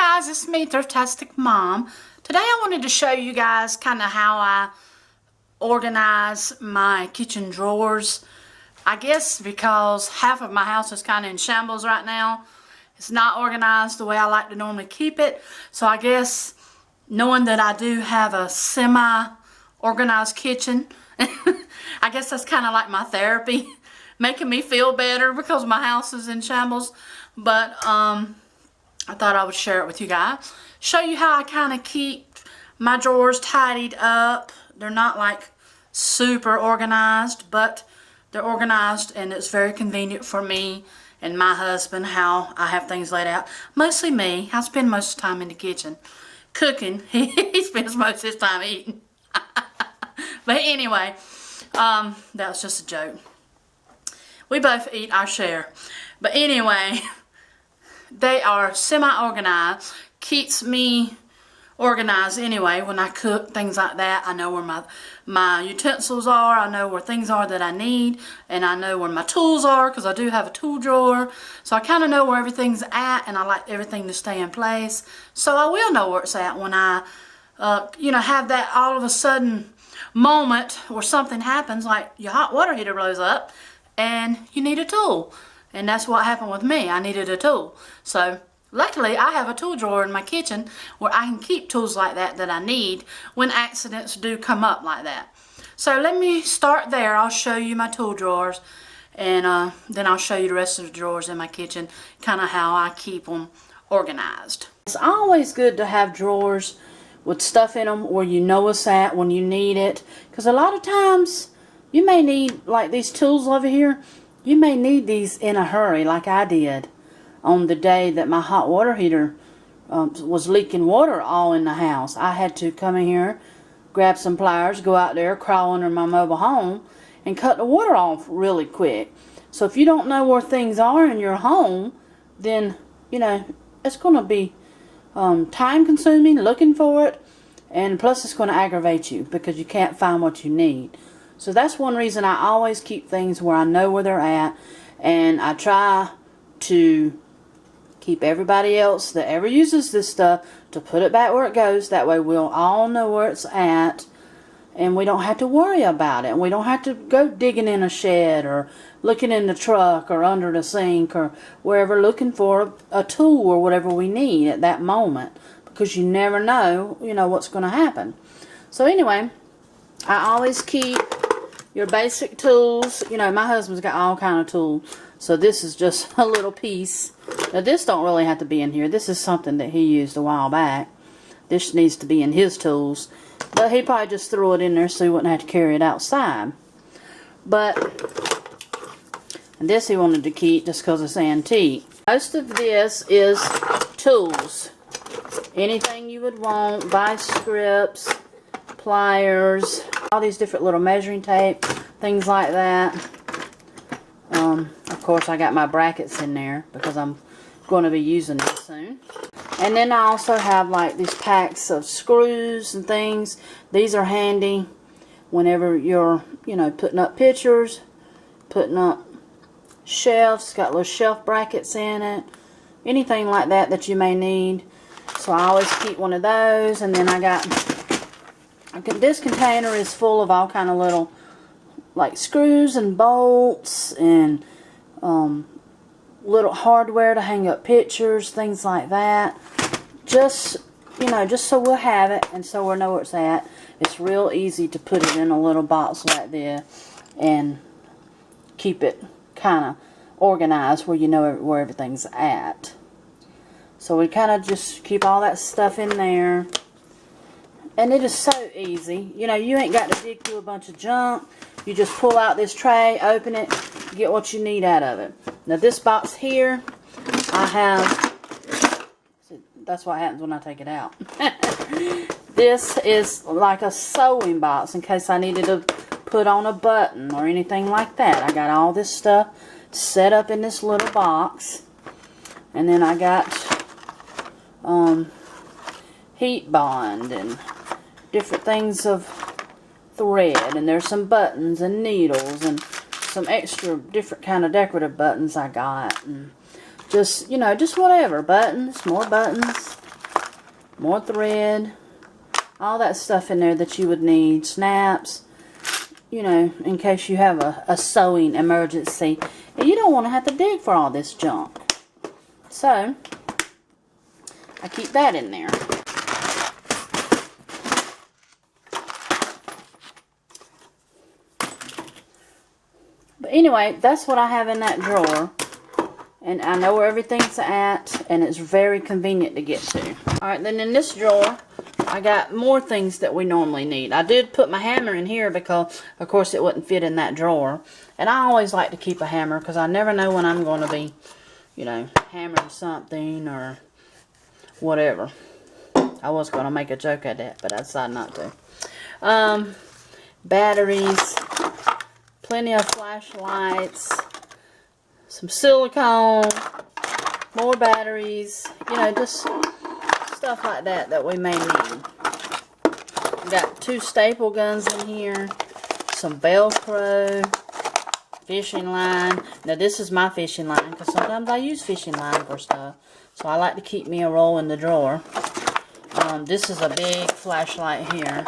Hi guys, it's me, Thriftastic Mom. Today I wanted to show you guys kind of how I organize my kitchen drawers. I guess because half of my house is kind of in shambles right now. It's not organized the way I like to normally keep it. So I guess knowing that I do have a semi-organized kitchen, I guess that's kind of like my therapy, making me feel better because my house is in shambles. But I thought I would share it with you guys. Show you how I kind of keep my drawers tidied up. They're not like super organized, but they're organized, and it's very convenient for me and my husband how I have things laid out. Mostly me. I spend most of the time in the kitchen cooking. He spends most of his time eating. But anyway, that was just a joke. We both eat our share. But anyway, they are semi-organized. Keeps me organized anyway when I cook, things like that. I know where my utensils are. I know where things are that I need. And I know where my tools are because I do have a tool drawer. So I kind of know where everything's at, and I like everything to stay in place. So I will know where it's at when I, have that all of a sudden moment where something happens, like your hot water heater blows up and you need a tool. And that's what happened with me. I needed a tool. So luckily I have a tool drawer in my kitchen where I can keep tools like that I need when accidents do come up like that. So let me start there. I'll show you my tool drawers, and then I'll show you the rest of the drawers in my kitchen, kind of how I keep them organized. It's always good to have drawers with stuff in them where you know it's at when you need it, because a lot of times you may need, like these tools over here, you may need these in a hurry, like I did on the day that my hot water heater was leaking water all in the house. I had to come in here, grab some pliers, go out there, crawl under my mobile home, and cut the water off really quick. So if you don't know where things are in your home, then, it's going to be time consuming looking for it, and plus it's going to aggravate you because you can't find what you need. So that's one reason I always keep things where I know where they're at, and I try to keep everybody else that ever uses this stuff to put it back where it goes. That way we'll all know where it's at, and we don't have to worry about it. We don't have to go digging in a shed or looking in the truck or under the sink or wherever looking for a tool or whatever we need at that moment, because you never know, what's going to happen. So anyway, I always keep your basic tools. My husband's got all kind of tools, so this is just a little piece. Now this don't really have to be in here. This is something that he used a while back. This needs to be in his tools, but he probably just threw it in there so he wouldn't have to carry it outside. But this he wanted to keep just because it's antique. Most of this is tools. Anything you would want, vice grips, pliers, all these different little measuring tape, things like that. Of course I got my brackets in there because I'm going to be using it soon. And then I also have like these packs of screws and things. These are handy whenever you're, putting up pictures, putting up shelves. Got little shelf brackets in it. Anything like that you may need. So I always keep one of those. And then I got, this container is full of all kind of little like screws and bolts and little hardware to hang up pictures, things like that. Just so we'll have it and so we'll know where it's at. It's real easy to put it in a little box like this and keep it kind of organized where you know where everything's at. So we kind of just keep all that stuff in there. And it is so easy. You ain't got to dig through a bunch of junk. You just pull out this tray, open it, get what you need out of it. Now this box here, I have, that's what happens when I take it out. This is like a sewing box in case I needed to put on a button or anything like that. I got all this stuff set up in this little box. And then I got heat bond and different things of thread, and there's some buttons and needles and some extra different kind of decorative buttons I got, and just, just whatever, buttons, more buttons, more thread, all that stuff in there that you would need. Snaps, you know, in case you have a sewing emergency. And you don't want to have to dig for all this junk. So, I keep that in there. But anyway, that's what I have in that drawer. And I know where everything's at, and it's very convenient to get to. Alright, then in this drawer, I got more things that we normally need. I did put my hammer in here because, of course, it wouldn't fit in that drawer. And I always like to keep a hammer because I never know when I'm going to be, you know, hammering something or whatever. I was going to make a joke at that, but I decided not to. Batteries, plenty of flashlights, some silicone, more batteries, you know, just stuff like that that we may need. Got 2 staple guns in here, some Velcro, fishing line. Now this is my fishing line because sometimes I use fishing line for stuff. So I like to keep me a roll in the drawer. This is a big flashlight here,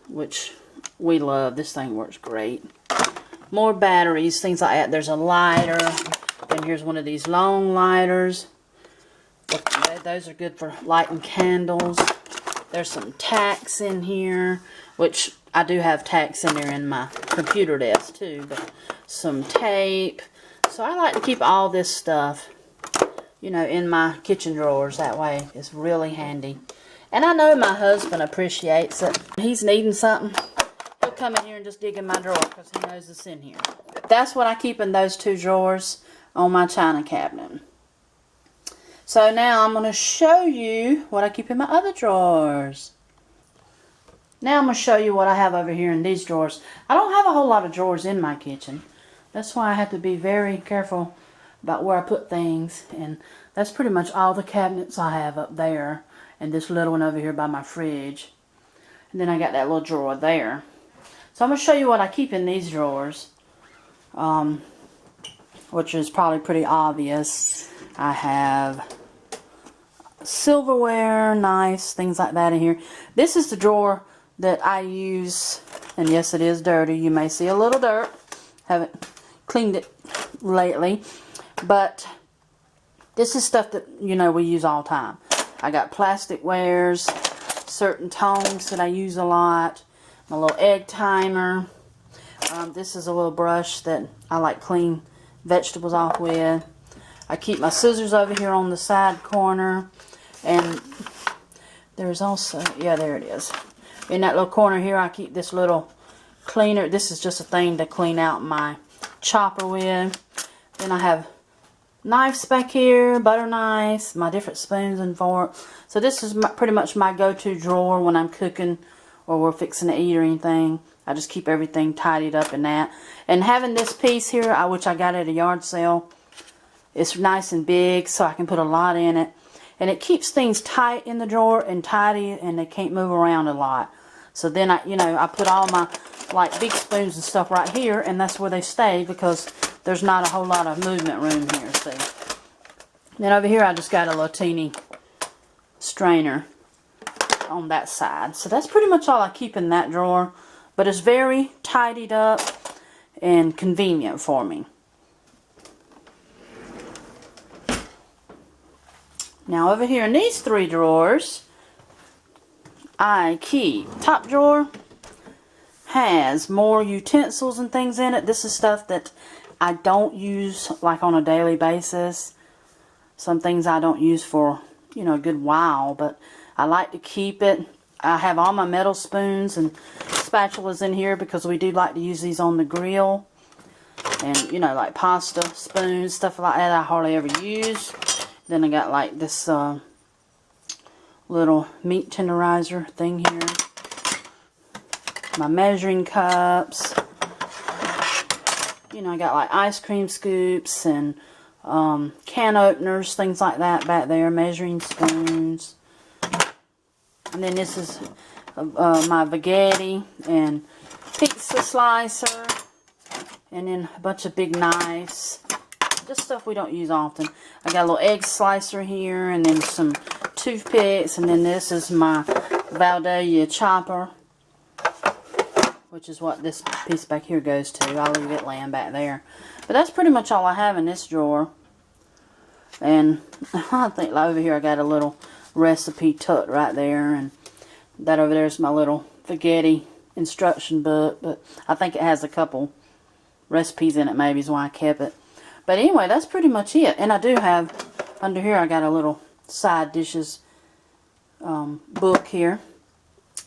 which we love. This thing works great. More batteries, things like that. There's a lighter. And here's one of these long lighters. Those are good for lighting candles. There's some tacks in here, which I do have tacks in there in my computer desk too. But some tape. So I like to keep all this stuff, you know, in my kitchen drawers. That way it's really handy. And I know my husband appreciates it. He's needing something, he'll come in here and just dig in my drawer because he knows it's in here. That's what I keep in those 2 drawers on my china cabinet. So now I'm going to show you what I keep in my other drawers. Now I'm going to show you what I have over here in these drawers. I don't have a whole lot of drawers in my kitchen. That's why I have to be very careful about where I put things. And that's pretty much all the cabinets I have up there. And this little one over here by my fridge. And then I got that little drawer there. So I'm going to show you what I keep in these drawers. Which is probably pretty obvious. I have silverware, knives, things like that in here. This is the drawer that I use. And yes, it is dirty. You may see a little dirt. Haven't cleaned it lately. But this is stuff that, you know, we use all the time. I got plastic wares, certain tongs that I use a lot, my little egg timer. This is a little brush that I like clean vegetables off with. I keep my scissors over here on the side corner. And there's also, yeah, there it is. In that little corner here, I keep this little cleaner. This is just a thing to clean out my chopper with. Then I have knives back here, butter knives, my different spoons and forks. So this is pretty much my go-to drawer when I'm cooking or we're fixing to eat or anything. I just keep everything tidied up in that. And having this piece here, which I got at a yard sale, it's nice and big so I can put a lot in it. And it keeps things tight in the drawer and tidy, and they can't move around a lot. So then I put all my like big spoons and stuff right here, and that's where they stay because there's not a whole lot of movement room here, see. Then over here I just got a little teeny strainer on that side. So that's pretty much all I keep in that drawer. But it's very tidied up and convenient for me. Now over here in these 3 drawers, I keep, top drawer has more utensils and things in it. This is stuff that I don't use like on a daily basis. Some things I don't use for, you know, a good while, but I like to keep it. I have all my metal spoons and spatulas in here because we do like to use these on the grill. And, you know, like pasta spoons, stuff like that I hardly ever use. Then I got like this little meat tenderizer thing here. My measuring cups. You know, I got like ice cream scoops and can openers, things like that back there. Measuring spoons. And then this is my spaghetti and pizza slicer. And then a bunch of big knives. Just stuff we don't use often. I got a little egg slicer here, and then some toothpicks, and then this is my Valdelia chopper, which is what this piece back here goes to. I'll leave it laying back there. But that's pretty much all I have in this drawer. And I think over here I got a little recipe tucked right there, and that over there is my little spaghetti instruction book, but I think it has a couple recipes in it, maybe is why I kept it. But anyway, that's pretty much it. And I do have, under here I got a little side dishes book here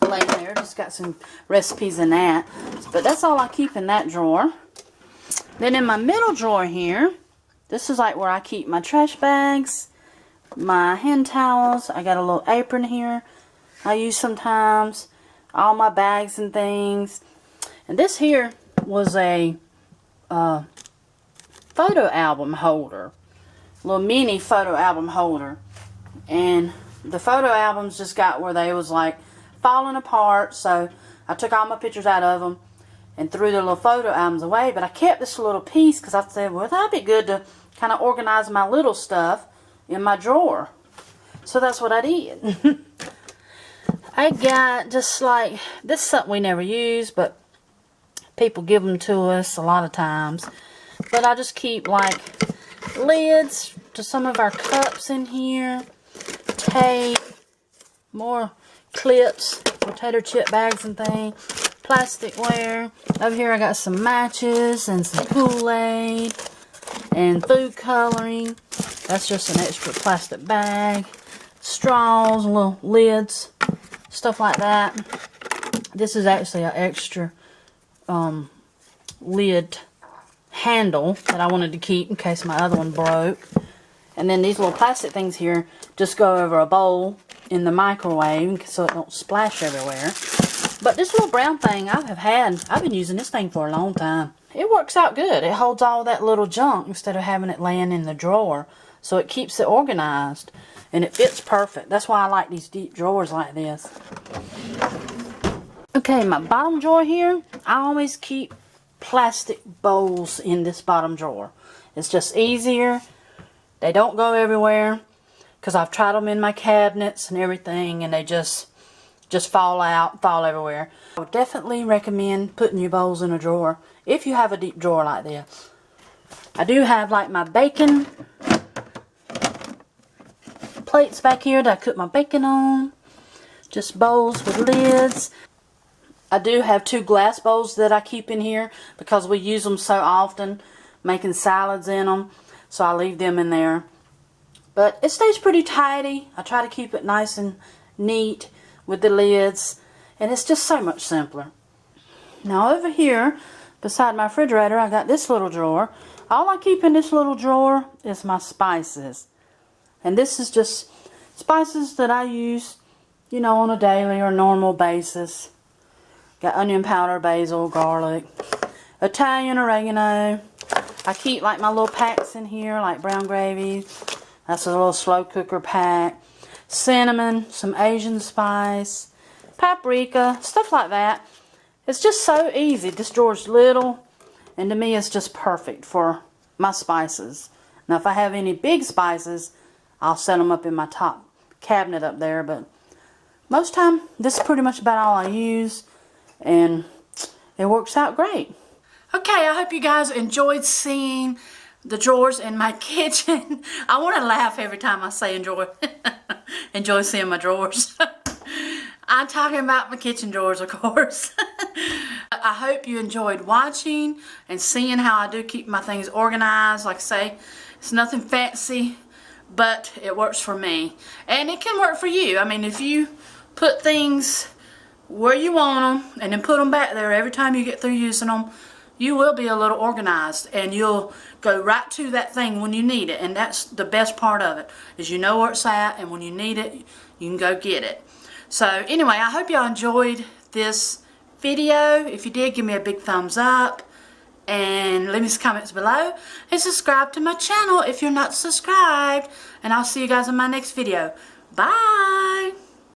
laying there. Just got some recipes in that. But that's all I keep in that drawer. Then in my middle drawer here, this is like where I keep my trash bags, my hand towels. I got a little apron here I use sometimes. All my bags and things. And this here was a photo album holder. A little mini photo album holder. And the photo albums just got where they was like falling apart. So I took all my pictures out of them and threw the little photo albums away. But I kept this little piece because I said, well, that'd be good to kind of organize my little stuff in my drawer. So that's what I did. I got just like, this is something we never use, but people give them to us a lot of times. But I just keep like lids to some of our cups in here, tape, more clips, potato chip bags and things, plasticware. Over here I got some matches and some Kool-Aid and food coloring. That's just an extra plastic bag. Straws, little lids, stuff like that. This is actually an extra lid handle that I wanted to keep in case my other one broke. And then these little plastic things here just go over a bowl in the microwave so it don't splash everywhere. But this little brown thing I've been using this thing for a long time. It works out good. It holds all that little junk instead of having it laying in the drawer. So it keeps it organized. And it fits perfect. That's why I like these deep drawers like this. Okay, my bottom drawer here, I always keep plastic bowls in this bottom drawer. It's just easier. They don't go everywhere. Because I've tried them in my cabinets and everything. And they just fall out, fall everywhere. I would definitely recommend putting your bowls in a drawer. If you have a deep drawer like this. I do have like my bacon plates back here that I cook my bacon on. Just bowls with lids. I do have 2 glass bowls that I keep in here because we use them so often making salads in them. So I leave them in there. But it stays pretty tidy. I try to keep it nice and neat with the lids. And it's just so much simpler. Now over here beside my refrigerator I got this little drawer. All I keep in this little drawer is my spices. And this is just spices that I use, you know, on a daily or normal basis. Got onion powder, basil, garlic, Italian oregano. I keep like my little packs in here, like brown gravy. That's a little slow cooker pack. Cinnamon, some Asian spice, paprika, stuff like that. It's just so easy. This drawer's little, and to me it's just perfect for my spices. Now if I have any big spices, I'll set them up in my top cabinet up there, but most time this is pretty much about all I use, and it works out great. Okay, I hope you guys enjoyed seeing the drawers in my kitchen. I want to laugh every time I say enjoy seeing my drawers. I'm talking about my kitchen drawers, of course. I hope you enjoyed watching and seeing how I do keep my things organized. Like I say, it's nothing fancy, but it works for me. And it can work for you. I mean, if you put things where you want them and then put them back there every time you get through using them, you will be a little organized, and you'll go right to that thing when you need it. And that's the best part of it, is you know where it's at, and when you need it, you can go get it. So anyway, I hope y'all enjoyed this video. If you did, give me a big thumbs up, and leave me some comments below, and subscribe to my channel if you're not subscribed. And I'll see you guys in my next video. Bye!